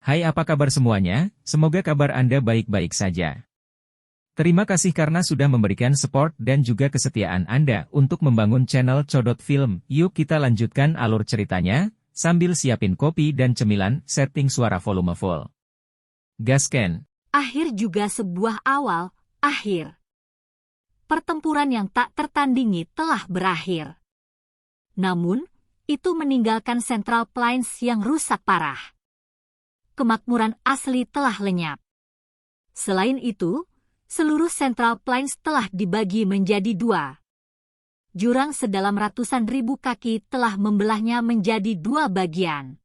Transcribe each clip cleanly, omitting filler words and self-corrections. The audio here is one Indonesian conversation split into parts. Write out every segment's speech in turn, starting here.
Hai, apa kabar semuanya? Semoga kabar Anda baik-baik saja. Terima kasih karena sudah memberikan support dan juga kesetiaan Anda untuk membangun channel Codot Film. Yuk kita lanjutkan alur ceritanya, sambil siapin kopi dan cemilan, setting suara volume full. Gasken. Akhir juga sebuah awal, akhir. Pertempuran yang tak tertandingi telah berakhir. Namun, itu meninggalkan Central Plains yang rusak parah. Kemakmuran asli telah lenyap. Selain itu, seluruh Central Plains telah dibagi menjadi dua. Jurang sedalam ratusan ribu kaki telah membelahnya menjadi dua bagian.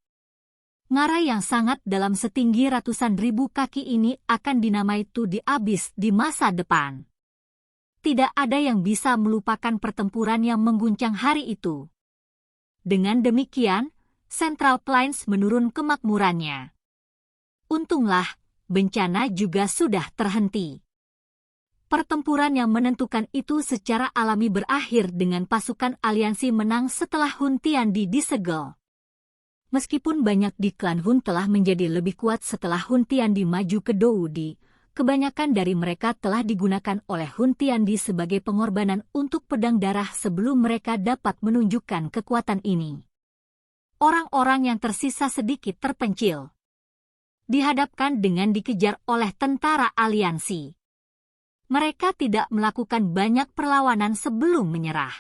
Ngarai yang sangat dalam setinggi ratusan ribu kaki ini akan dinamai Tudi Abyss di masa depan. Tidak ada yang bisa melupakan pertempuran yang mengguncang hari itu. Dengan demikian, Central Plains menurun kemakmurannya. Untunglah, bencana juga sudah terhenti. Pertempuran yang menentukan itu secara alami berakhir dengan pasukan aliansi menang setelah Hun Tiandi disegel. Meskipun banyak di klan Hun telah menjadi lebih kuat setelah Hun Tiandi maju ke Doudi, kebanyakan dari mereka telah digunakan oleh Hun Tiandi sebagai pengorbanan untuk pedang darah sebelum mereka dapat menunjukkan kekuatan ini. Orang-orang yang tersisa sedikit terpencil. Dihadapkan dengan dikejar oleh tentara aliansi. Mereka tidak melakukan banyak perlawanan sebelum menyerah.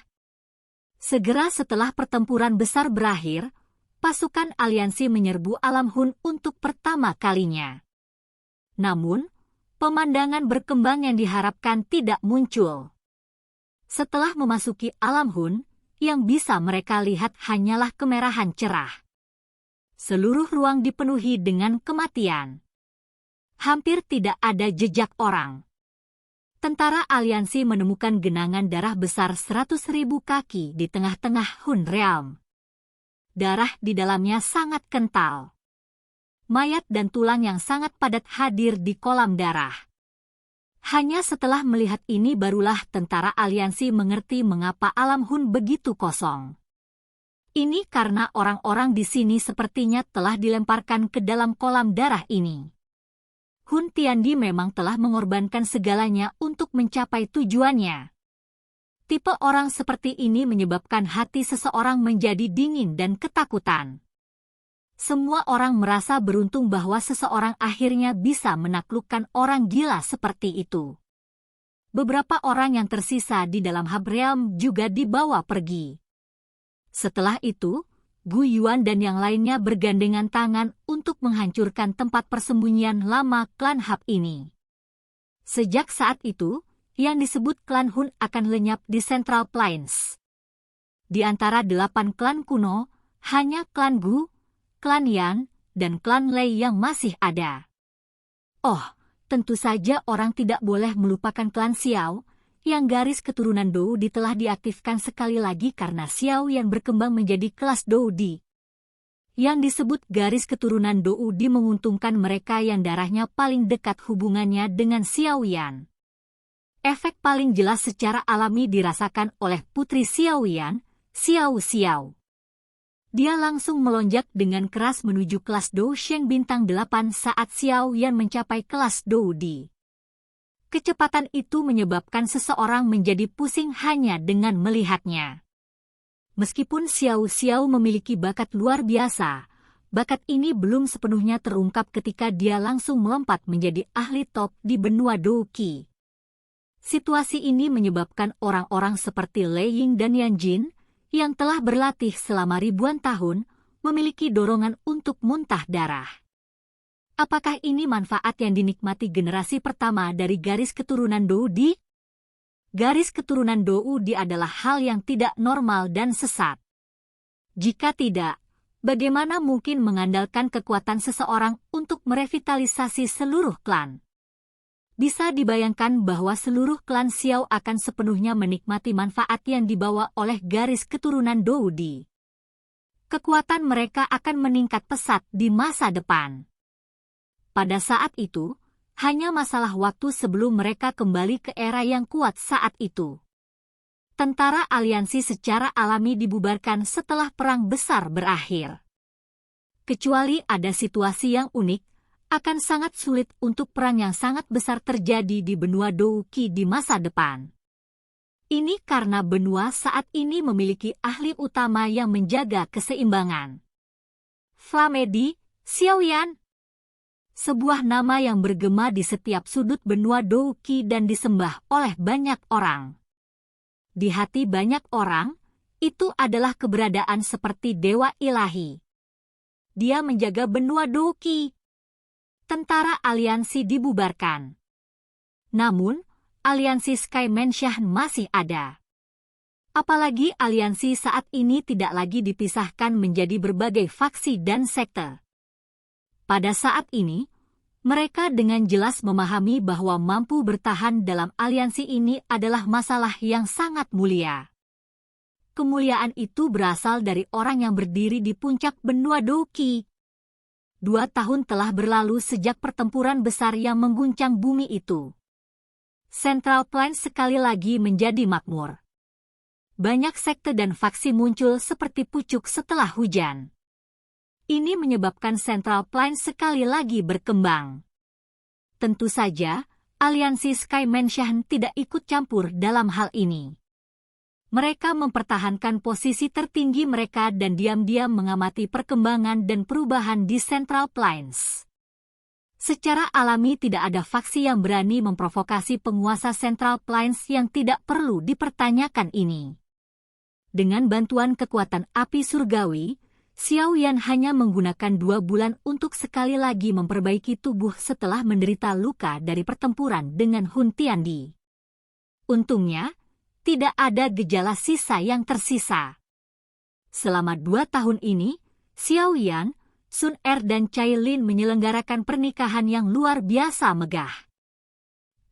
Segera setelah pertempuran besar berakhir, pasukan aliansi menyerbu alam Hun untuk pertama kalinya. Namun, pemandangan berkembang yang diharapkan tidak muncul. Setelah memasuki alam Hun, yang bisa mereka lihat hanyalah kemerahan cerah. Seluruh ruang dipenuhi dengan kematian. Hampir tidak ada jejak orang. Tentara aliansi menemukan genangan darah besar 100.000 kaki di tengah-tengah Hun Realm. Darah di dalamnya sangat kental. Mayat dan tulang yang sangat padat hadir di kolam darah. Hanya setelah melihat ini barulah tentara aliansi mengerti mengapa alam Hun begitu kosong. Ini karena orang-orang di sini sepertinya telah dilemparkan ke dalam kolam darah ini. Hun Tiandi memang telah mengorbankan segalanya untuk mencapai tujuannya. Tipe orang seperti ini menyebabkan hati seseorang menjadi dingin dan ketakutan. Semua orang merasa beruntung bahwa seseorang akhirnya bisa menaklukkan orang gila seperti itu. Beberapa orang yang tersisa di dalam Hub Realm juga dibawa pergi. Setelah itu, Gu Yuan dan yang lainnya bergandengan tangan untuk menghancurkan tempat persembunyian lama klan Hub ini. Sejak saat itu, yang disebut klan Hun akan lenyap di Central Plains. Di antara 8 klan kuno, hanya klan Gu, klan Yan, dan klan Lei yang masih ada. Oh, tentu saja orang tidak boleh melupakan klan Xiao, yang garis keturunan Doudi telah diaktifkan sekali lagi karena Xiao yang berkembang menjadi kelas Doudi. Yang disebut garis keturunan Doudi menguntungkan mereka yang darahnya paling dekat hubungannya dengan Xiao Yan. Efek paling jelas secara alami dirasakan oleh putri Xiao Yan, Xiao Xiao. Dia langsung melonjak dengan keras menuju kelas Dou Sheng bintang 8 saat Xiao Yan mencapai kelas Doudi. Kecepatan itu menyebabkan seseorang menjadi pusing hanya dengan melihatnya. Meskipun Xiao Xiao memiliki bakat luar biasa, bakat ini belum sepenuhnya terungkap ketika dia langsung melompat menjadi ahli top di benua Douqi. Situasi ini menyebabkan orang-orang seperti Lei Ying dan Yan Jin, yang telah berlatih selama ribuan tahun, memiliki dorongan untuk muntah darah. Apakah ini manfaat yang dinikmati generasi pertama dari garis keturunan Doudi? Garis keturunan Doudi adalah hal yang tidak normal dan sesat. Jika tidak, bagaimana mungkin mengandalkan kekuatan seseorang untuk merevitalisasi seluruh klan? Bisa dibayangkan bahwa seluruh klan Xiao akan sepenuhnya menikmati manfaat yang dibawa oleh garis keturunan Doudi. Kekuatan mereka akan meningkat pesat di masa depan. Pada saat itu, hanya masalah waktu sebelum mereka kembali ke era yang kuat saat itu. Tentara aliansi secara alami dibubarkan setelah perang besar berakhir. Kecuali ada situasi yang unik, Akan sangat sulit untuk perang yang sangat besar terjadi di benua Douki di masa depan. Ini karena benua saat ini memiliki ahli utama yang menjaga keseimbangan. Flamedi, Xiaoyan. Sebuah nama yang bergema di setiap sudut benua Douki dan disembah oleh banyak orang. Di hati banyak orang, itu adalah keberadaan seperti dewa ilahi. Dia menjaga benua Douki. Tentara aliansi dibubarkan. Namun, aliansi Sky Mansion masih ada. Apalagi aliansi saat ini tidak lagi dipisahkan menjadi berbagai faksi dan sekte. Pada saat ini, mereka dengan jelas memahami bahwa mampu bertahan dalam aliansi ini adalah masalah yang sangat mulia. Kemuliaan itu berasal dari orang yang berdiri di puncak benua Douki. 2 tahun telah berlalu sejak pertempuran besar yang mengguncang bumi itu. Central Plains sekali lagi menjadi makmur. Banyak sekte dan faksi muncul seperti pucuk setelah hujan. Ini menyebabkan Central Plains sekali lagi berkembang. Tentu saja, aliansi Sky Mansion tidak ikut campur dalam hal ini. Mereka mempertahankan posisi tertinggi mereka dan diam-diam mengamati perkembangan dan perubahan di Central Plains. Secara alami tidak ada faksi yang berani memprovokasi penguasa Central Plains yang tidak perlu dipertanyakan ini. Dengan bantuan kekuatan api surgawi, Xiaoyan hanya menggunakan 2 bulan untuk sekali lagi memperbaiki tubuh setelah menderita luka dari pertempuran dengan Hun Tiandi. Untungnya, tidak ada gejala sisa yang tersisa. Selama 2 tahun ini, Xiaoyan, Sun Er dan Cai Lin menyelenggarakan pernikahan yang luar biasa megah.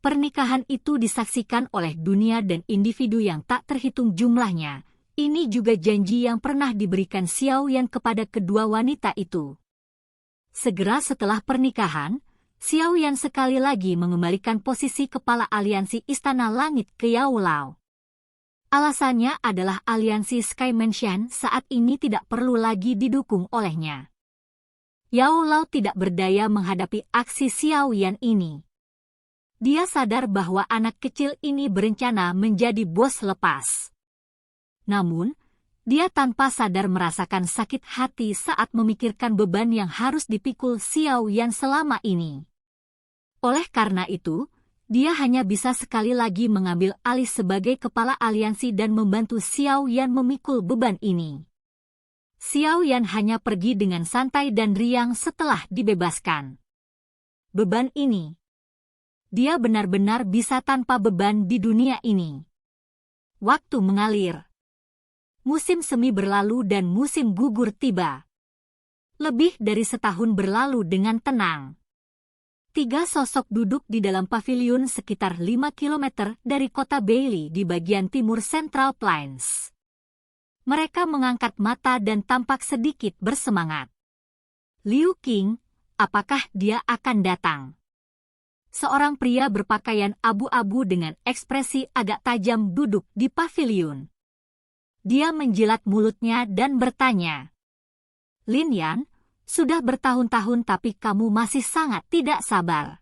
Pernikahan itu disaksikan oleh dunia dan individu yang tak terhitung jumlahnya. Ini juga janji yang pernah diberikan Xiaoyan kepada kedua wanita itu. Segera setelah pernikahan, Xiaoyan sekali lagi mengembalikan posisi kepala aliansi Istana Langit ke Yao Lao. Alasannya adalah aliansi Sky Mansion saat ini tidak perlu lagi didukung olehnya. Yao Lao tidak berdaya menghadapi aksi Xiaoyan ini. Dia sadar bahwa anak kecil ini berencana menjadi bos lepas. Namun, dia tanpa sadar merasakan sakit hati saat memikirkan beban yang harus dipikul Xiaoyan selama ini. Oleh karena itu, dia hanya bisa sekali lagi mengambil alih sebagai kepala aliansi dan membantu Xiaoyan memikul beban ini. Xiaoyan hanya pergi dengan santai dan riang setelah dibebaskan. Beban ini. Dia benar-benar bisa tanpa beban di dunia ini. Waktu mengalir. Musim semi berlalu dan musim gugur tiba. Lebih dari setahun berlalu dengan tenang. 3 sosok duduk di dalam paviliun sekitar 5 km dari kota Bailey di bagian timur Central Plains. Mereka mengangkat mata dan tampak sedikit bersemangat. Liu Qing, apakah dia akan datang? Seorang pria berpakaian abu-abu dengan ekspresi agak tajam duduk di paviliun. Dia menjilat mulutnya dan bertanya, "Lin Yan, sudah bertahun-tahun tapi kamu masih sangat tidak sabar."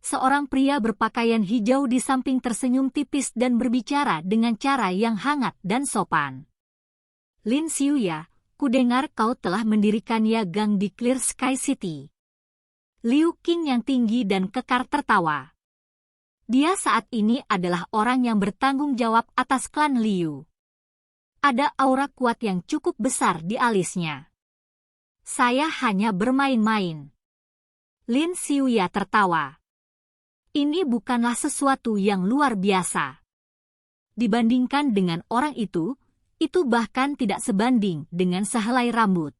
Seorang pria berpakaian hijau di samping tersenyum tipis dan berbicara dengan cara yang hangat dan sopan. "Lin Xiuya, kudengar kau telah mendirikan Yagang di Clear Sky City." Liu Qing yang tinggi dan kekar tertawa. Dia saat ini adalah orang yang bertanggung jawab atas klan Liu. Ada aura kuat yang cukup besar di alisnya. "Saya hanya bermain-main." Lin Xiuya tertawa. Ini bukanlah sesuatu yang luar biasa. Dibandingkan dengan orang itu bahkan tidak sebanding dengan sehelai rambut.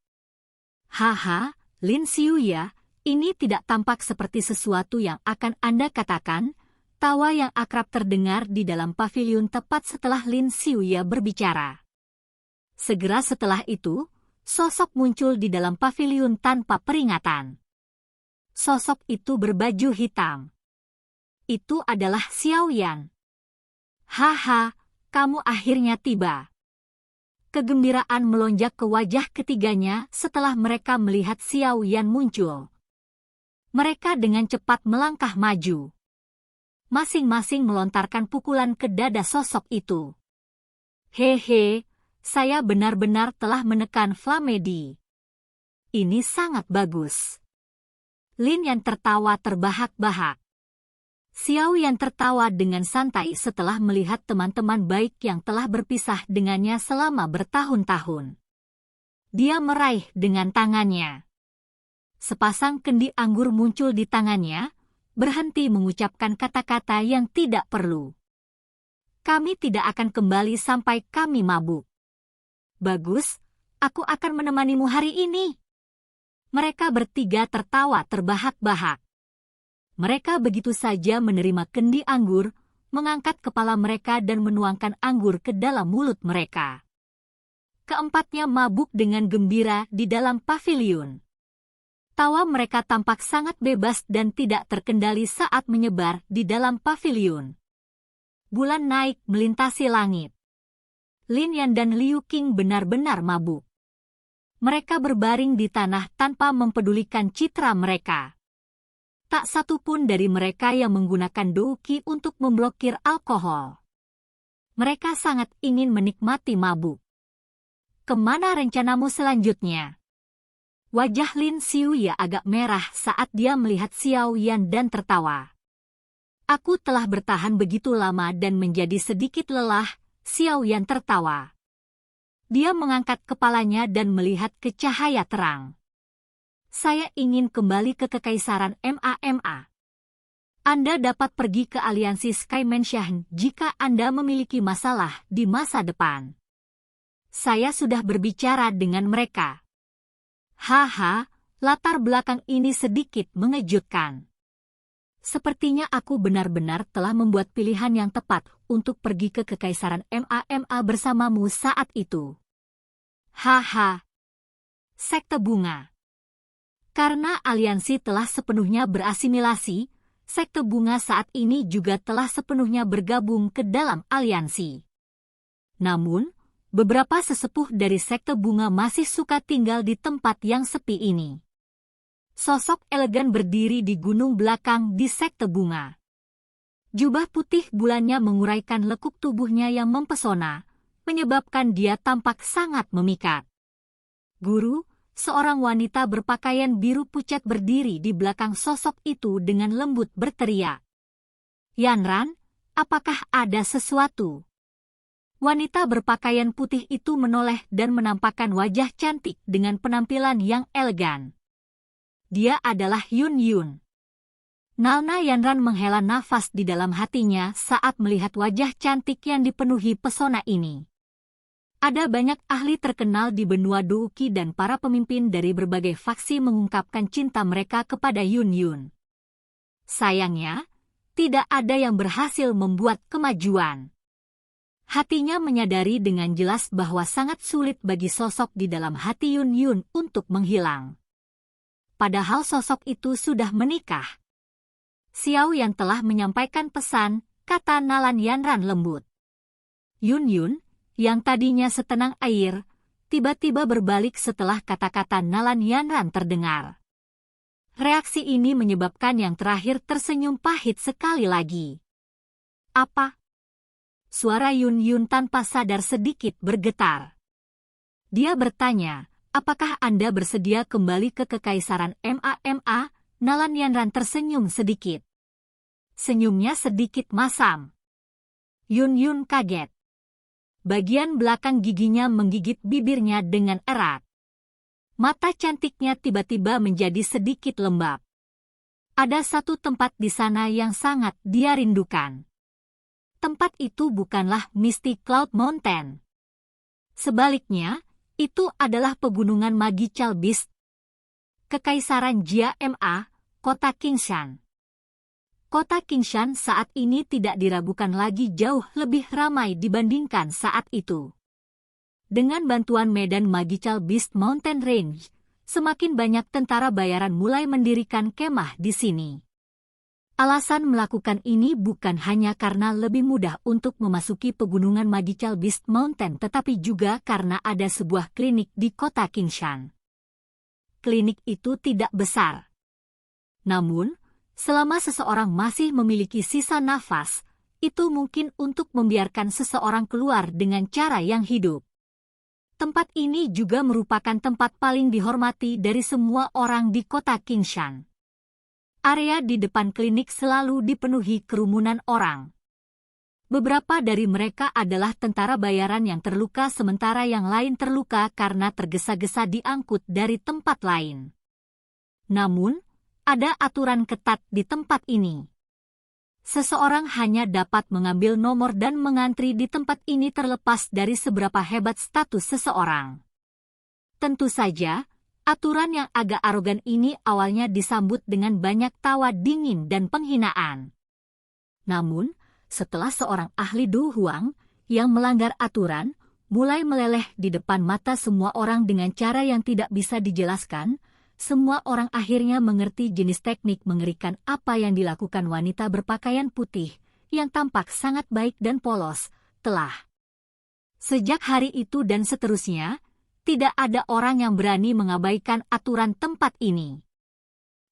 "Haha, Lin Xiuya, ini tidak tampak seperti sesuatu yang akan Anda katakan." Tawa yang akrab terdengar di dalam paviliun tepat setelah Lin Xiuya berbicara. Segera setelah itu, sosok muncul di dalam paviliun tanpa peringatan. Sosok itu berbaju hitam. Itu adalah Xiaoyan. "Haha, kamu akhirnya tiba." Kegembiraan melonjak ke wajah ketiganya setelah mereka melihat Xiaoyan muncul. Mereka dengan cepat melangkah maju. Masing-masing melontarkan pukulan ke dada sosok itu. Hehe, saya benar-benar telah menekan Flamedi. Ini sangat bagus. Lin Yan tertawa terbahak-bahak. Xiao Yan tertawa dengan santai setelah melihat teman-teman baik yang telah berpisah dengannya selama bertahun-tahun. Dia meraih dengan tangannya. Sepasang kendi anggur muncul di tangannya, berhenti mengucapkan kata-kata yang tidak perlu. Kami tidak akan kembali sampai kami mabuk. Bagus, aku akan menemanimu hari ini. Mereka bertiga tertawa terbahak-bahak. Mereka begitu saja menerima kendi anggur, mengangkat kepala mereka dan menuangkan anggur ke dalam mulut mereka. Keempatnya mabuk dengan gembira di dalam paviliun. Tawa mereka tampak sangat bebas dan tidak terkendali saat menyebar di dalam paviliun. Bulan naik melintasi langit. Lin Yan dan Liu Qing benar-benar mabuk. Mereka berbaring di tanah tanpa mempedulikan citra mereka. Tak satu pun dari mereka yang menggunakan douqi untuk memblokir alkohol. Mereka sangat ingin menikmati mabuk. Kemana rencanamu selanjutnya? Wajah Lin Xiuya agak merah saat dia melihat Xiao Yan dan tertawa. Aku telah bertahan begitu lama dan menjadi sedikit lelah, Xiao Yan tertawa. Dia mengangkat kepalanya dan melihat ke cahaya terang. Saya ingin kembali ke Kekaisaran MAMA. Anda dapat pergi ke aliansi Sky Mansion jika Anda memiliki masalah di masa depan. Saya sudah berbicara dengan mereka. Haha, latar belakang ini sedikit mengejutkan. Sepertinya aku benar-benar telah membuat pilihan yang tepat untuk pergi ke Kekaisaran MAMA bersamamu saat itu. Haha. Sekte Bunga. Karena aliansi telah sepenuhnya berasimilasi, Sekte Bunga saat ini juga telah sepenuhnya bergabung ke dalam aliansi. Namun, beberapa sesepuh dari Sekte Bunga masih suka tinggal di tempat yang sepi ini. Sosok elegan berdiri di gunung belakang di Sekte Bunga. Jubah putih bulannya menguraikan lekuk tubuhnya yang mempesona, menyebabkan dia tampak sangat memikat. Guru, seorang wanita berpakaian biru pucat berdiri di belakang sosok itu dengan lembut berteriak. Yanran, apakah ada sesuatu? Wanita berpakaian putih itu menoleh dan menampakkan wajah cantik dengan penampilan yang elegan. Dia adalah Yun Yun. Nalna Yanran menghela nafas di dalam hatinya saat melihat wajah cantik yang dipenuhi pesona ini. Ada banyak ahli terkenal di benua douqi dan para pemimpin dari berbagai faksi mengungkapkan cinta mereka kepada Yun Yun. Sayangnya, tidak ada yang berhasil membuat kemajuan. Hatinya menyadari dengan jelas bahwa sangat sulit bagi sosok di dalam hati Yun Yun untuk menghilang. Padahal sosok itu sudah menikah. Xiao yang telah menyampaikan pesan, kata Nalan Yanran lembut. Yun Yun, yang tadinya setenang air, tiba-tiba berbalik setelah kata-kata Nalan Yanran terdengar. Reaksi ini menyebabkan yang terakhir tersenyum pahit sekali lagi. Apa? Suara Yun Yun tanpa sadar sedikit bergetar. Dia bertanya, apakah Anda bersedia kembali ke Kekaisaran MAMA? Nalan Yanran tersenyum sedikit. Senyumnya sedikit masam. Yun Yun kaget. Bagian belakang giginya menggigit bibirnya dengan erat. Mata cantiknya tiba-tiba menjadi sedikit lembab. Ada satu tempat di sana yang sangat dia rindukan. Tempat itu bukanlah Misty Cloud Mountain. Sebaliknya, itu adalah pegunungan Magical Beast. Kekaisaran Jia Ma, Kota Qingshan. Kota Qingshan saat ini tidak diragukan lagi jauh lebih ramai dibandingkan saat itu. Dengan bantuan medan Magical Beast Mountain Range, semakin banyak tentara bayaran mulai mendirikan kemah di sini. Alasan melakukan ini bukan hanya karena lebih mudah untuk memasuki pegunungan Magical Beast Mountain tetapi juga karena ada sebuah klinik di kota Qingshan. Klinik itu tidak besar. Namun, selama seseorang masih memiliki sisa nafas, itu mungkin untuk membiarkan seseorang keluar dengan cara yang hidup. Tempat ini juga merupakan tempat paling dihormati dari semua orang di kota Qingshan. Area di depan klinik selalu dipenuhi kerumunan orang. Beberapa dari mereka adalah tentara bayaran yang terluka sementara yang lain terluka karena tergesa-gesa diangkut dari tempat lain. Namun, ada aturan ketat di tempat ini. Seseorang hanya dapat mengambil nomor dan mengantri di tempat ini terlepas dari seberapa hebat status seseorang. Tentu saja, aturan yang agak arogan ini awalnya disambut dengan banyak tawa dingin dan penghinaan. Namun, setelah seorang ahli Du Huang yang melanggar aturan mulai meleleh di depan mata semua orang dengan cara yang tidak bisa dijelaskan, semua orang akhirnya mengerti jenis teknik mengerikan apa yang dilakukan wanita berpakaian putih, yang tampak sangat baik dan polos, telah. Sejak hari itu dan seterusnya, tidak ada orang yang berani mengabaikan aturan tempat ini.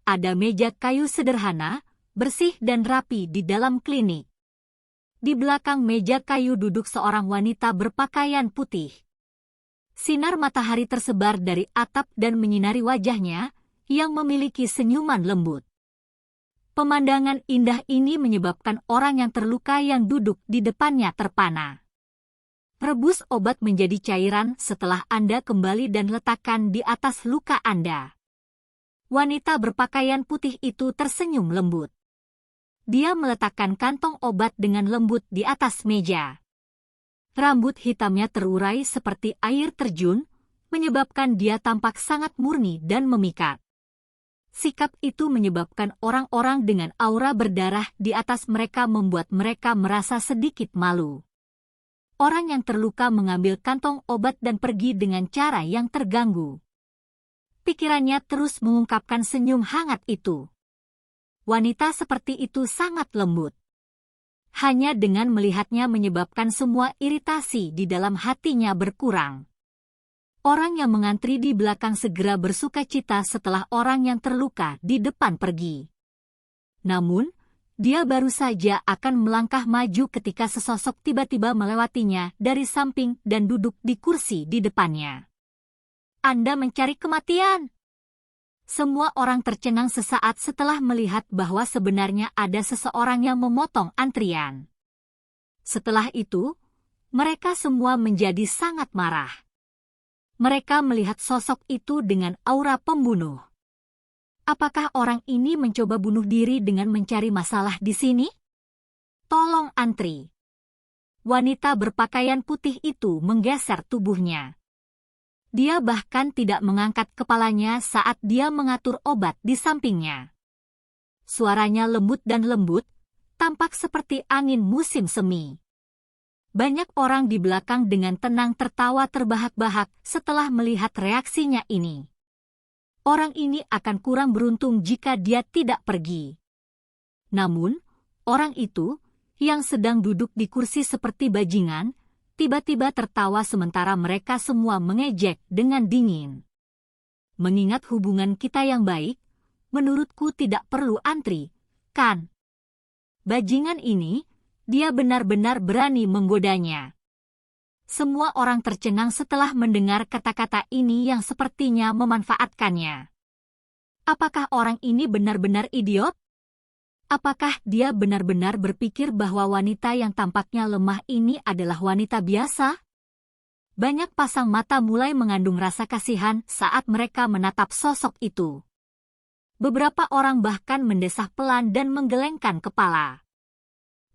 Ada meja kayu sederhana, bersih dan rapi di dalam klinik. Di belakang meja kayu duduk seorang wanita berpakaian putih. Sinar matahari tersebar dari atap dan menyinari wajahnya, yang memiliki senyuman lembut. Pemandangan indah ini menyebabkan orang yang terluka yang duduk di depannya terpana. Rebus obat menjadi cairan setelah Anda kembali dan letakkan di atas luka Anda. Wanita berpakaian putih itu tersenyum lembut. Dia meletakkan kantong obat dengan lembut di atas meja. Rambut hitamnya terurai seperti air terjun, menyebabkan dia tampak sangat murni dan memikat. Sikap itu menyebabkan orang-orang dengan aura berdarah di atas mereka membuat mereka merasa sedikit malu. Orang yang terluka mengambil kantong obat dan pergi dengan cara yang terganggu. Pikirannya terus mengungkapkan senyum hangat itu. Wanita seperti itu sangat lembut. Hanya dengan melihatnya menyebabkan semua iritasi di dalam hatinya berkurang. Orang yang mengantri di belakang segera bersukacita setelah orang yang terluka di depan pergi. Namun, dia baru saja akan melangkah maju ketika sesosok tiba-tiba melewatinya dari samping dan duduk di kursi di depannya. Anda mencari kematian? Semua orang tercengang sesaat setelah melihat bahwa sebenarnya ada seseorang yang memotong antrian. Setelah itu, mereka semua menjadi sangat marah. Mereka melihat sosok itu dengan aura pembunuh. Apakah orang ini mencoba bunuh diri dengan mencari masalah di sini? Tolong antri. Wanita berpakaian putih itu menggeser tubuhnya. Dia bahkan tidak mengangkat kepalanya saat dia mengatur obat di sampingnya. Suaranya lembut dan lembut, tampak seperti angin musim semi. Banyak orang di belakang dengan tenang tertawa terbahak-bahak setelah melihat reaksinya ini. Orang ini akan kurang beruntung jika dia tidak pergi. Namun, orang itu, yang sedang duduk di kursi seperti bajingan, tiba-tiba tertawa sementara mereka semua mengejek dengan dingin. Mengingat hubungan kita yang baik, menurutku tidak perlu antri, kan? Bajingan ini, dia benar-benar berani menggodanya. Semua orang tercengang setelah mendengar kata-kata ini yang sepertinya memanfaatkannya. Apakah orang ini benar-benar idiot? Apakah dia benar-benar berpikir bahwa wanita yang tampaknya lemah ini adalah wanita biasa? Banyak pasang mata mulai mengandung rasa kasihan saat mereka menatap sosok itu. Beberapa orang bahkan mendesah pelan dan menggelengkan kepala.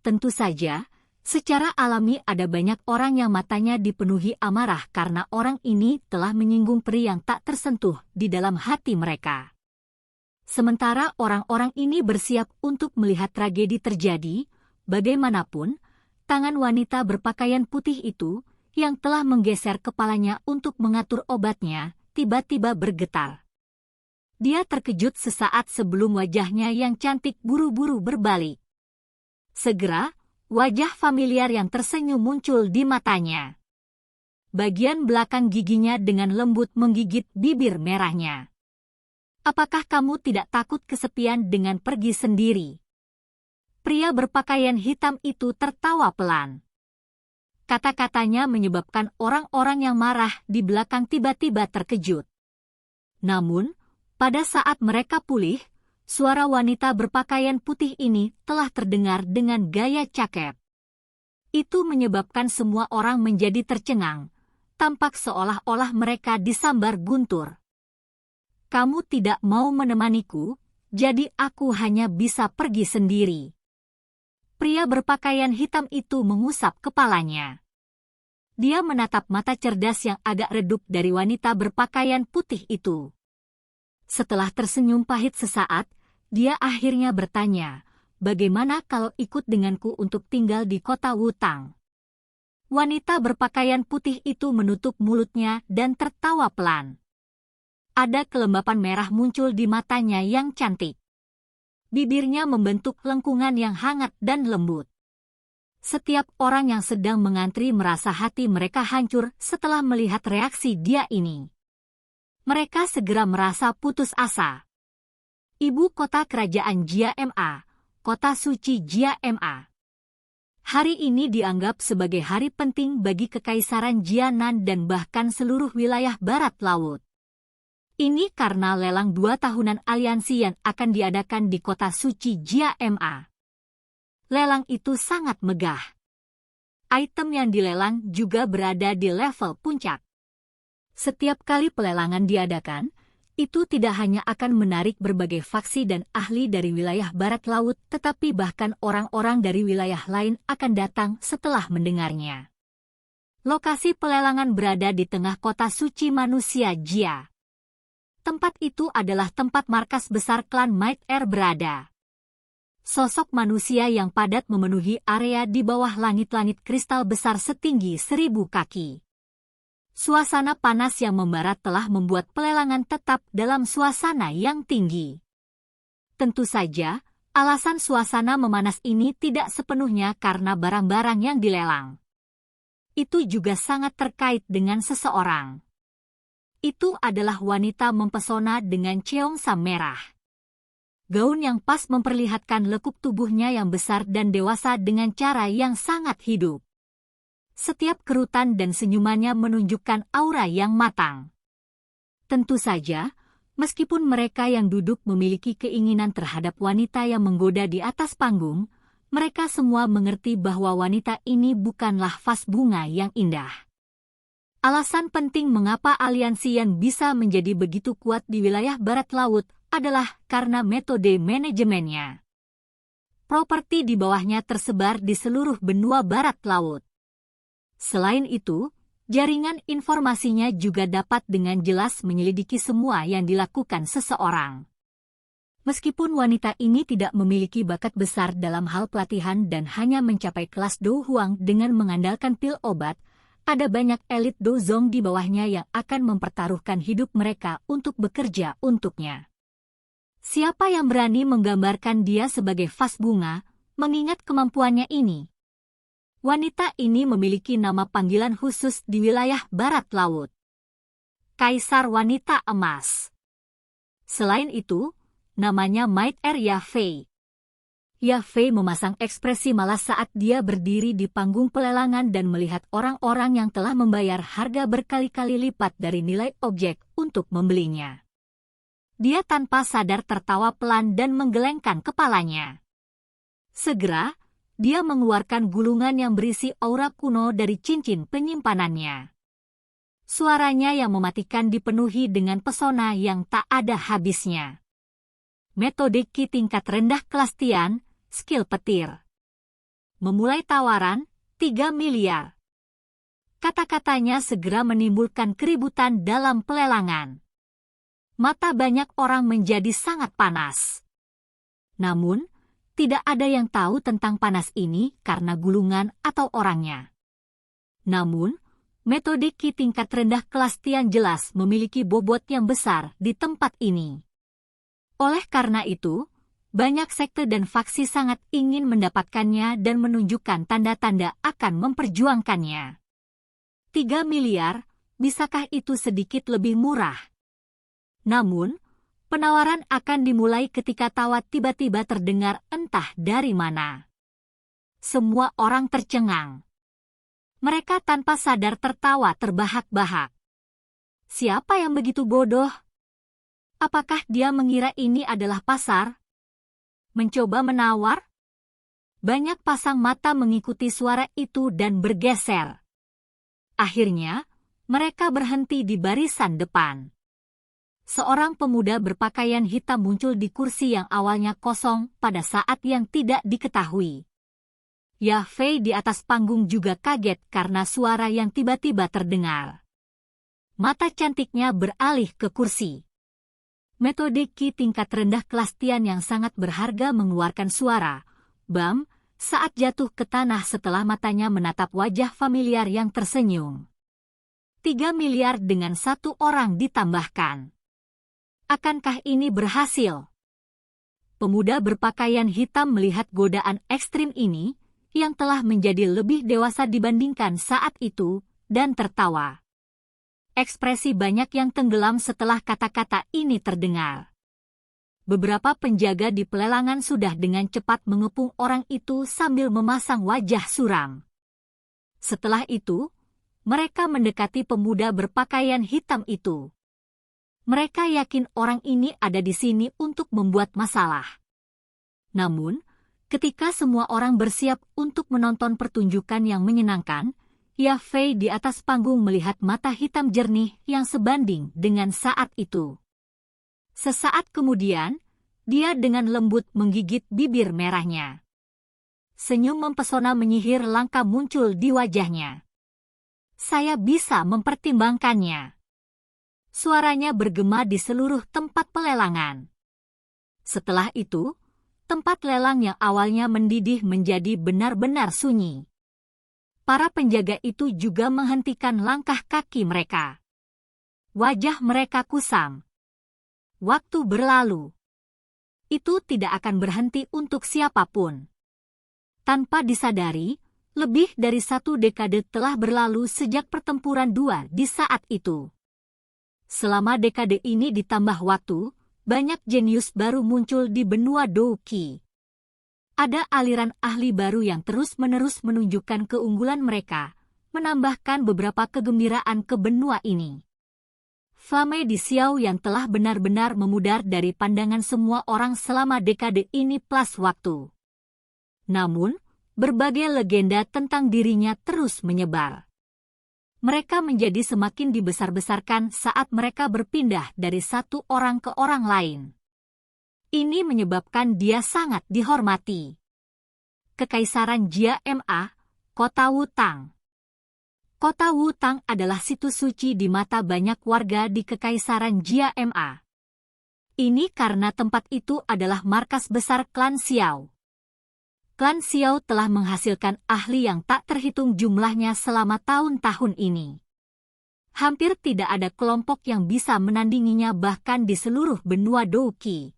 Tentu saja, secara alami ada banyak orang yang matanya dipenuhi amarah karena orang ini telah menyinggung peri yang tak tersentuh di dalam hati mereka. Sementara orang-orang ini bersiap untuk melihat tragedi terjadi, bagaimanapun, tangan wanita berpakaian putih itu, yang telah menggeser kepalanya untuk mengatur obatnya, tiba-tiba bergetar. Dia terkejut sesaat sebelum wajahnya yang cantik buru-buru berbalik. Segera, wajah familiar yang tersenyum muncul di matanya. Bagian belakang giginya dengan lembut menggigit bibir merahnya. Apakah kamu tidak takut kesepian dengan pergi sendiri? Pria berpakaian hitam itu tertawa pelan. Kata-katanya menyebabkan orang-orang yang marah di belakang tiba-tiba terkejut. Namun, pada saat mereka pulih, suara wanita berpakaian putih ini telah terdengar dengan gaya cakep. Itu menyebabkan semua orang menjadi tercengang, tampak seolah-olah mereka disambar guntur. Kamu tidak mau menemaniku, jadi aku hanya bisa pergi sendiri. Pria berpakaian hitam itu mengusap kepalanya. Dia menatap mata cerdas yang agak redup dari wanita berpakaian putih itu. Setelah tersenyum pahit sesaat, dia akhirnya bertanya, bagaimana kalau ikut denganku untuk tinggal di kota Wutang? Wanita berpakaian putih itu menutup mulutnya dan tertawa pelan. Ada kelembapan merah muncul di matanya yang cantik. Bibirnya membentuk lengkungan yang hangat dan lembut. Setiap orang yang sedang mengantri merasa hati mereka hancur setelah melihat reaksi dia ini. Mereka segera merasa putus asa. Ibu kota kerajaan Jia Ma, kota suci Jia Ma. Hari ini dianggap sebagai hari penting bagi Kekaisaran Jianan dan bahkan seluruh wilayah barat laut. Ini karena lelang 2 tahunan aliansi yang akan diadakan di kota suci Jia Ma. Lelang itu sangat megah. Item yang dilelang juga berada di level puncak. Setiap kali pelelangan diadakan, itu tidak hanya akan menarik berbagai faksi dan ahli dari wilayah barat laut, tetapi bahkan orang-orang dari wilayah lain akan datang setelah mendengarnya. Lokasi pelelangan berada di tengah kota suci manusia Jia. Tempat itu adalah tempat markas besar klan Might Air berada. Sosok manusia yang padat memenuhi area di bawah langit-langit kristal besar setinggi 1000 kaki. Suasana panas yang membara telah membuat pelelangan tetap dalam suasana yang tinggi. Tentu saja, alasan suasana memanas ini tidak sepenuhnya karena barang-barang yang dilelang. Itu juga sangat terkait dengan seseorang. Itu adalah wanita mempesona dengan cheongsam merah. Gaun yang pas memperlihatkan lekuk tubuhnya yang besar dan dewasa dengan cara yang sangat hidup. Setiap kerutan dan senyumannya menunjukkan aura yang matang. Tentu saja, meskipun mereka yang duduk memiliki keinginan terhadap wanita yang menggoda di atas panggung, mereka semua mengerti bahwa wanita ini bukanlah vas bunga yang indah. Alasan penting mengapa aliansi yang bisa menjadi begitu kuat di wilayah barat laut adalah karena metode manajemennya. Properti di bawahnya tersebar di seluruh benua barat laut. Selain itu, jaringan informasinya juga dapat dengan jelas menyelidiki semua yang dilakukan seseorang. Meskipun wanita ini tidak memiliki bakat besar dalam hal pelatihan dan hanya mencapai kelas Do Huang dengan mengandalkan pil obat, ada banyak elit dozong di bawahnya yang akan mempertaruhkan hidup mereka untuk bekerja untuknya. Siapa yang berani menggambarkan dia sebagai vas bunga, mengingat kemampuannya ini? Wanita ini memiliki nama panggilan khusus di wilayah barat laut. Kaisar Wanita Emas. Selain itu, namanya Might Air Ya Fei. Ya Fei memasang ekspresi malas saat dia berdiri di panggung pelelangan dan melihat orang-orang yang telah membayar harga berkali-kali lipat dari nilai objek untuk membelinya. Dia tanpa sadar tertawa pelan dan menggelengkan kepalanya. Segera, dia mengeluarkan gulungan yang berisi aura kuno dari cincin penyimpanannya. Suaranya yang mematikan dipenuhi dengan pesona yang tak ada habisnya. Metode Ki tingkat rendah kelas Tian, skill petir. Memulai tawaran, 3 miliar. Kata-katanya segera menimbulkan keributan dalam pelelangan. Mata banyak orang menjadi sangat panas. Namun, tidak ada yang tahu tentang panas ini karena gulungan atau orangnya. Namun, metode Ki tingkat rendah kelas Tian jelas memiliki bobot yang besar di tempat ini. Oleh karena itu, banyak sekte dan faksi sangat ingin mendapatkannya dan menunjukkan tanda-tanda akan memperjuangkannya. 3 miliar, bisakah itu sedikit lebih murah? Namun, Penawaran akan dimulai ketika tawa tiba-tiba terdengar entah dari mana. Semua orang tercengang. Mereka tanpa sadar tertawa terbahak-bahak. Siapa yang begitu bodoh? Apakah dia mengira ini adalah pasar? Mencoba menawar? Banyak pasang mata mengikuti suara itu dan bergeser. Akhirnya, mereka berhenti di barisan depan. Seorang pemuda berpakaian hitam muncul di kursi yang awalnya kosong pada saat yang tidak diketahui. Ya Fei di atas panggung juga kaget karena suara yang tiba-tiba terdengar. Mata cantiknya beralih ke kursi. Metode Qi tingkat rendah kelas Tian yang sangat berharga mengeluarkan suara "bam" saat jatuh ke tanah setelah matanya menatap wajah familiar yang tersenyum. 3 miliar dengan 1 orang ditambahkan. Akankah ini berhasil? Pemuda berpakaian hitam melihat godaan ekstrim ini, yang telah menjadi lebih dewasa dibandingkan saat itu, dan tertawa. Ekspresi banyak yang tenggelam setelah kata-kata ini terdengar. Beberapa penjaga di pelelangan sudah dengan cepat mengepung orang itu sambil memasang wajah suram. Setelah itu, mereka mendekati pemuda berpakaian hitam itu. Mereka yakin orang ini ada di sini untuk membuat masalah. Namun, ketika semua orang bersiap untuk menonton pertunjukan yang menyenangkan, Ya Fei di atas panggung melihat mata hitam jernih yang sebanding dengan saat itu. Sesaat kemudian, dia dengan lembut menggigit bibir merahnya. Senyum mempesona menyihir langka muncul di wajahnya. Saya bisa mempertimbangkannya. Suaranya bergema di seluruh tempat pelelangan. Setelah itu, tempat lelang yang awalnya mendidih menjadi benar-benar sunyi. Para penjaga itu juga menghentikan langkah kaki mereka. Wajah mereka kusam. Waktu berlalu. Itu tidak akan berhenti untuk siapapun. Tanpa disadari, lebih dari 1 dekade telah berlalu sejak pertempuran dua di saat itu. Selama dekade ini ditambah waktu, banyak jenius baru muncul di benua Douqi. Ada aliran ahli baru yang terus-menerus menunjukkan keunggulan mereka, menambahkan beberapa kegembiraan ke benua ini. Fame di Xiao yang telah benar-benar memudar dari pandangan semua orang selama dekade ini plus waktu. Namun, berbagai legenda tentang dirinya terus menyebar. Mereka menjadi semakin dibesar-besarkan saat mereka berpindah dari satu orang ke orang lain. Ini menyebabkan dia sangat dihormati. Kekaisaran Jia Ma, Kota Wutang. Kota Wutang adalah situs suci di mata banyak warga di Kekaisaran Jia Ma. Ini karena tempat itu adalah markas besar klan Xiao. Klan Xiao telah menghasilkan ahli yang tak terhitung jumlahnya selama tahun-tahun ini. Hampir tidak ada kelompok yang bisa menandinginya bahkan di seluruh benua Douqi.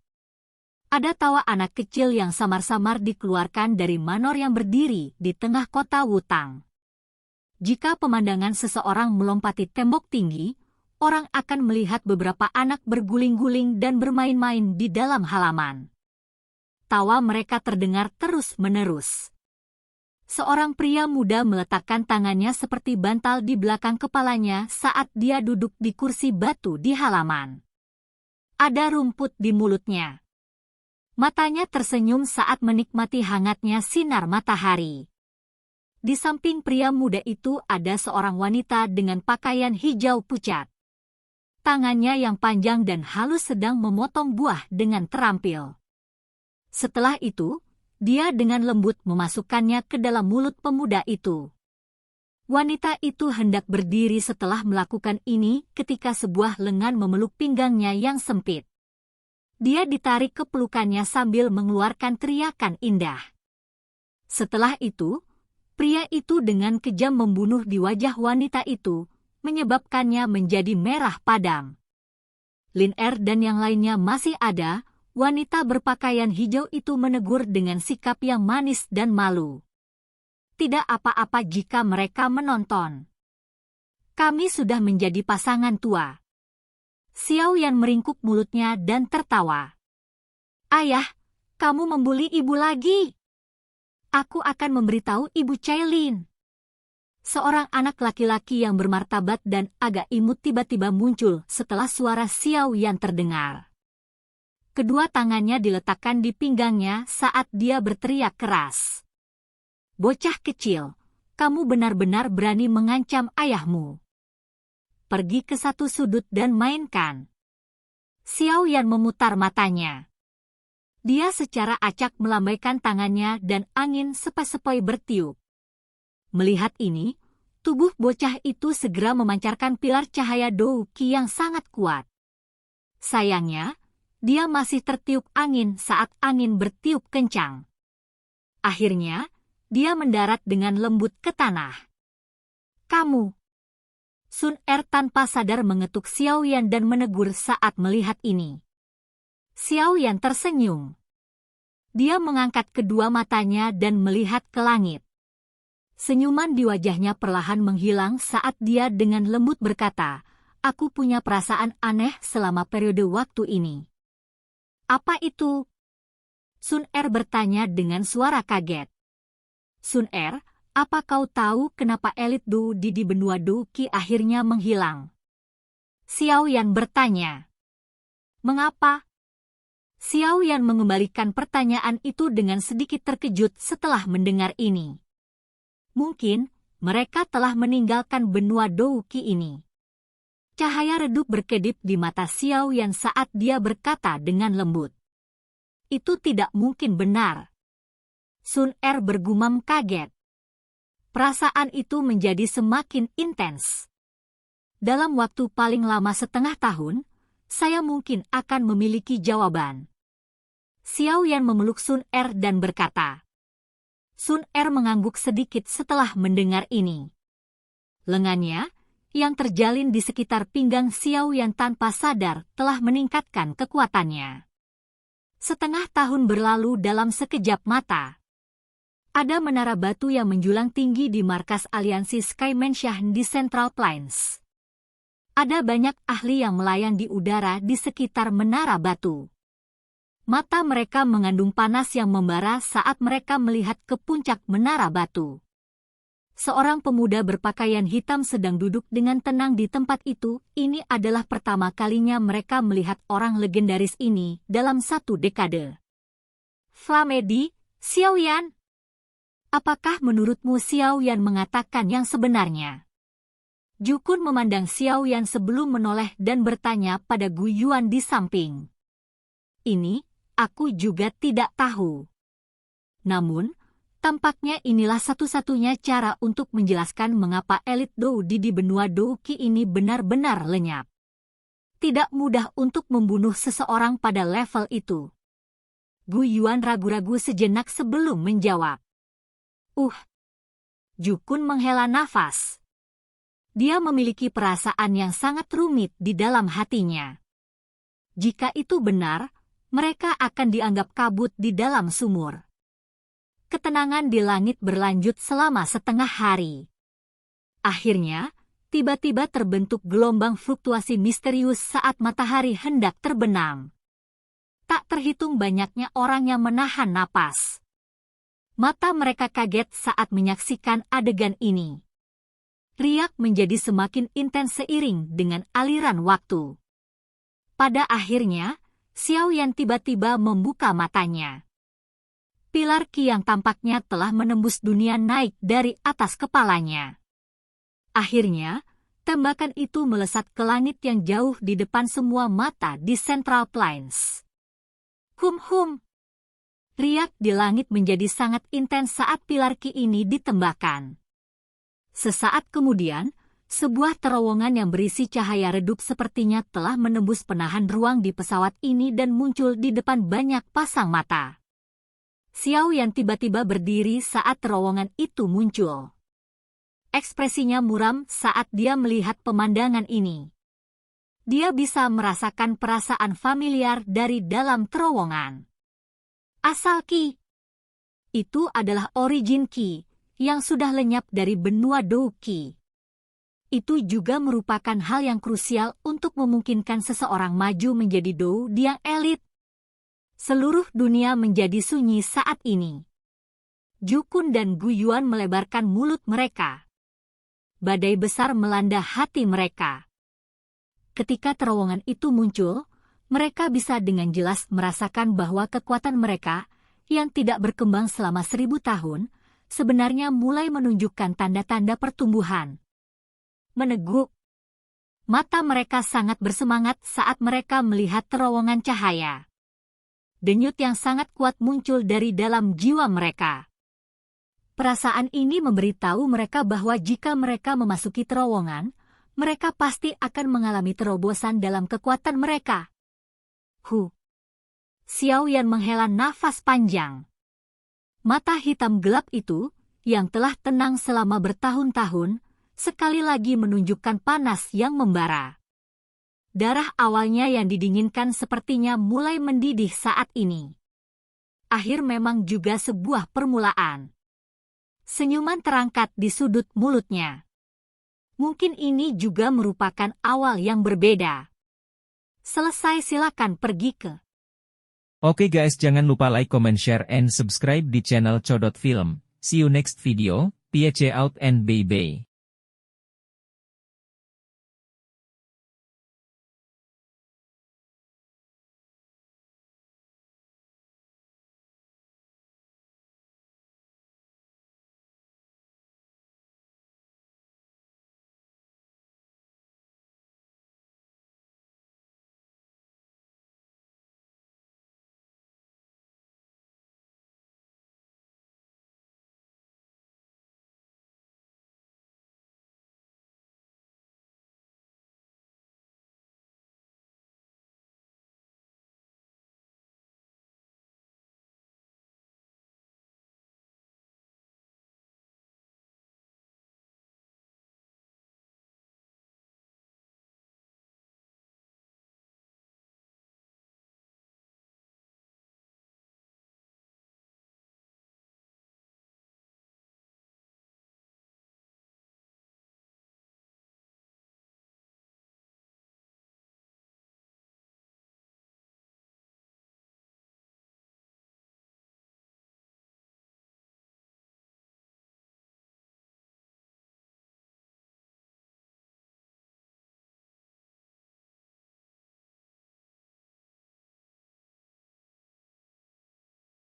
Ada tawa anak kecil yang samar-samar dikeluarkan dari manor yang berdiri di tengah kota Wutang. Jika pemandangan seseorang melompati tembok tinggi, orang akan melihat beberapa anak berguling-guling dan bermain-main di dalam halaman. Tawa mereka terdengar terus-menerus. Seorang pria muda meletakkan tangannya seperti bantal di belakang kepalanya saat dia duduk di kursi batu di halaman. Ada rumput di mulutnya. Matanya tersenyum saat menikmati hangatnya sinar matahari. Di samping pria muda itu ada seorang wanita dengan pakaian hijau pucat. Tangannya yang panjang dan halus sedang memotong buah dengan terampil. Setelah itu, dia dengan lembut memasukkannya ke dalam mulut pemuda itu. Wanita itu hendak berdiri setelah melakukan ini ketika sebuah lengan memeluk pinggangnya yang sempit. Dia ditarik ke pelukannya sambil mengeluarkan teriakan indah. Setelah itu, pria itu dengan kejam membunuh di wajah wanita itu, menyebabkannya menjadi merah padam. Lin Er dan yang lainnya masih ada. Wanita berpakaian hijau itu menegur dengan sikap yang manis dan malu. Tidak apa-apa jika mereka menonton. Kami sudah menjadi pasangan tua. Xiao Yan meringkuk mulutnya dan tertawa. Ayah, kamu membuli ibu lagi. Aku akan memberitahu Ibu Cailin. Seorang anak laki-laki yang bermartabat dan agak imut tiba-tiba muncul setelah suara Xiao Yan terdengar. Kedua tangannya diletakkan di pinggangnya saat dia berteriak keras. Bocah kecil, kamu benar-benar berani mengancam ayahmu. Pergi ke satu sudut dan mainkan. Xiao Yan memutar matanya. Dia secara acak melambaikan tangannya dan angin sepoi-sepoi bertiup. Melihat ini, tubuh bocah itu segera memancarkan pilar cahaya Douqi yang sangat kuat. Sayangnya, dia masih tertiup angin saat angin bertiup kencang. Akhirnya, dia mendarat dengan lembut ke tanah. Kamu. Sun Er tanpa sadar mengetuk Xiao Yan dan menegur saat melihat ini. Xiao Yan tersenyum. Dia mengangkat kedua matanya dan melihat ke langit. Senyuman di wajahnya perlahan menghilang saat dia dengan lembut berkata, aku punya perasaan aneh selama periode waktu ini. Apa itu? Sun Er bertanya dengan suara kaget. Sun Er, apa kau tahu kenapa elit Du di benua Douqi akhirnya menghilang? Xiao Yan bertanya. Mengapa? Xiao Yan mengembalikan pertanyaan itu dengan sedikit terkejut setelah mendengar ini. Mungkin, mereka telah meninggalkan benua Douqi ini. Cahaya redup berkedip di mata Xiao Yan saat dia berkata dengan lembut. Itu tidak mungkin benar. Sun Er bergumam kaget. Perasaan itu menjadi semakin intens. Dalam waktu paling lama setengah tahun, saya mungkin akan memiliki jawaban. Xiao Yan memeluk Sun Er dan berkata. Sun Er mengangguk sedikit setelah mendengar ini. Lengannya, yang terjalin di sekitar pinggang Xiao Yan tanpa sadar telah meningkatkan kekuatannya. Setengah tahun berlalu dalam sekejap mata. Ada menara batu yang menjulang tinggi di markas aliansi Sky Mansion di Central Plains. Ada banyak ahli yang melayang di udara di sekitar menara batu. Mata mereka mengandung panas yang membara saat mereka melihat ke puncak menara batu. Seorang pemuda berpakaian hitam sedang duduk dengan tenang di tempat itu. Ini adalah pertama kalinya mereka melihat orang legendaris ini dalam satu dekade. Flamedi, Xiao Yan. Apakah menurutmu Xiao Yan mengatakan yang sebenarnya? Jukun memandang Xiao Yan sebelum menoleh dan bertanya pada Gu Yuan di samping. Ini, aku juga tidak tahu. Namun, tampaknya inilah satu-satunya cara untuk menjelaskan mengapa elit Dou di benua Douqi ini benar-benar lenyap. Tidak mudah untuk membunuh seseorang pada level itu. Gu Yuan ragu-ragu sejenak sebelum menjawab. Jukun menghela nafas. Dia memiliki perasaan yang sangat rumit di dalam hatinya. Jika itu benar, mereka akan dianggap kabut di dalam sumur. Ketenangan di langit berlanjut selama setengah hari. Akhirnya, tiba-tiba terbentuk gelombang fluktuasi misterius saat matahari hendak terbenam. Tak terhitung banyaknya orang yang menahan napas. Mata mereka kaget saat menyaksikan adegan ini. Riak menjadi semakin intens seiring dengan aliran waktu. Pada akhirnya, Xiao Yan tiba-tiba membuka matanya. Pilar Qi yang tampaknya telah menembus dunia naik dari atas kepalanya. Akhirnya, tembakan itu melesat ke langit yang jauh di depan semua mata di Central Plains. Hum. Riak di langit menjadi sangat intens saat pilar Qi ini ditembakkan. Sesaat kemudian, sebuah terowongan yang berisi cahaya redup sepertinya telah menembus penahan ruang di pesawat ini dan muncul di depan banyak pasang mata. Xiao Yan tiba-tiba berdiri saat terowongan itu muncul. Ekspresinya muram saat dia melihat pemandangan ini. Dia bisa merasakan perasaan familiar dari dalam terowongan. Asal Qi. Itu adalah origin Qi yang sudah lenyap dari benua Douqi. itu juga merupakan hal yang krusial untuk memungkinkan seseorang maju menjadi Dou Diang elit. Seluruh dunia menjadi sunyi saat ini. Ju Kun dan Gu Yuan melebarkan mulut mereka. Badai besar melanda hati mereka. Ketika terowongan itu muncul, mereka bisa dengan jelas merasakan bahwa kekuatan mereka, yang tidak berkembang selama 1000 tahun, sebenarnya mulai menunjukkan tanda-tanda pertumbuhan. Meneguk. Mata mereka sangat bersemangat saat mereka melihat terowongan cahaya. Denyut yang sangat kuat muncul dari dalam jiwa mereka. Perasaan ini memberitahu mereka bahwa jika mereka memasuki terowongan, mereka pasti akan mengalami terobosan dalam kekuatan mereka. Xiao Yan menghela nafas panjang. Mata hitam gelap itu, yang telah tenang selama bertahun-tahun, sekali lagi menunjukkan panas yang membara. Darah awalnya yang didinginkan sepertinya mulai mendidih saat ini. Akhir memang juga sebuah permulaan. Senyuman terangkat di sudut mulutnya. Mungkin ini juga merupakan awal yang berbeda. Selesai, silakan pergi ke. Oke guys, jangan lupa like, comment, share, and subscribe di channel Codot Film. See you next video, peace out and bye-bye.